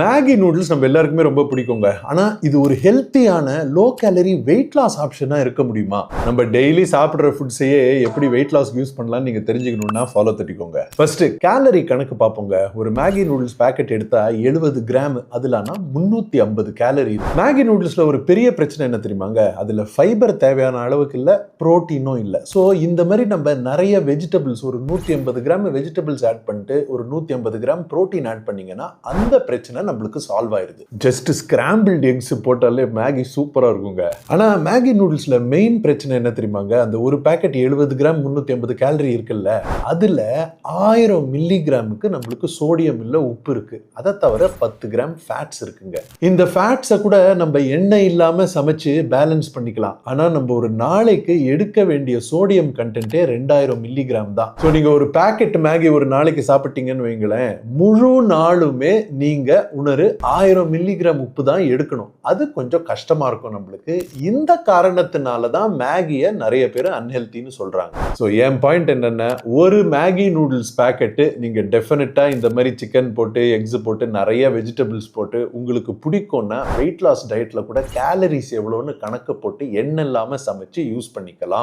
Maggi noodles நம்ம எல்லாருக்குமே ரொம்ப பிடிக்குங்க. ஆனா இது ஒரு ஹெல்த்தியான லோ கேலரி வெயிட் லாஸ் ஆப்ஷனா இருக்க முடியுமா? நம்ம டெய்லி சாப்பிடுற ஃபுட்ஸையே எப்படி வெயிட் லாஸ் யூஸ் பண்ணலாம்னு நீங்க தெரிஞ்சுக்கணும்னா ஃபாலோ தட்டிக்கோங்க. ஃபர்ஸ்ட் கேலரி கணக்கு பார்ப்போங்க. ஒரு மேகி நூடுல்ஸ் பாக்கெட் எடுத்தா 70 கிராம், அதுலனா 350 கேலரி. மேகி நூடுல்ஸ்ல ஒரு பெரிய பிரச்சனை என்ன தெரியுமாங்க? அதுல ஃபைபர் தேவையான அளவுக்கு இல்ல, புரோட்டீனும் இல்ல. சோ இந்த மாதிரி நம்ம நிறைய வெஜிடபிள்ஸ், ஒரு 180 கிராம் வெஜிடபிள்ஸ் ஆட் பண்ணிட்டு ஒரு 150 கிராம் புரோட்டீன் ஆட் பண்ணீங்கன்னா அந்த பிரச்சனை நம்மளுக்கு சால்வ் ஆயிருது. ஜஸ்ட் ஸ்கிராம்பிள்ட் எக்ஸ் போட்டாலே மேகி சூப்பரா இருக்குங்க. ஆனா மேகி நூடுல்ஸ்ல மெயின் பிரச்சனை என்ன தெரியுமாங்க? அந்த ஒரு பாக்கெட் 70 கிராம் 350 கேலரி இருக்குல்ல, அதுல 1000 மில்லி கிராமுக்கு நம்மளுக்கு சோடியம் இல்ல, உப்பு இருக்கு. அதை தவிர 10 கிராம் ஃபேட்ஸ் இருக்குங்க. இந்த ஃபேட்ஸை கூட நம்ம எண்ணெய் இல்லாம சமைச்சு பேலன்ஸ் பண்ணிக்கலாம். ஆனா நம்ம ஒரு நாளைக்கு எடுக்க வேண்டிய சோடியம் கண்டென்ட்டே 2000 மில்லி கிராம் தான். ஸோ நீங்க ஒரு பாக்கெட் மேகி ஒரு நாளைக்கு சாப்பிட்டீங்கன்னு வைங்களேன், முழு நாளுமே நீங்க உணரு 1000 மில்லிகிராம் உப்பு தான் எடுக்கணும். அது கொஞ்சம் கஷ்டமா இருக்கும் நம்மளுக்கு. இந்த காரணத்தினால தான் மேகியை நிறைய பேர் அன்ஹெல்த்தின்னு சொல்றாங்க. ஸோ என் பாயிண்ட் என்னன்னா, ஒரு மேகி நூடுல்ஸ் பேக்கெட்டு நீங்க டெஃபினட்டா இந்த மாதிரி சிக்கன் போட்டு, எக்ஸ் போட்டு, நிறைய வெஜிடபிள்ஸ் போட்டு உங்களுக்கு பிடிக்கும்னா வெயிட் லாஸ் டயட்ல கூட கேலரிஸ் எவ்வளோன்னு கணக்கு போட்டு எண்ணெய் இல்லாம சமைச்சு யூஸ் பண்ணிக்கலாம்.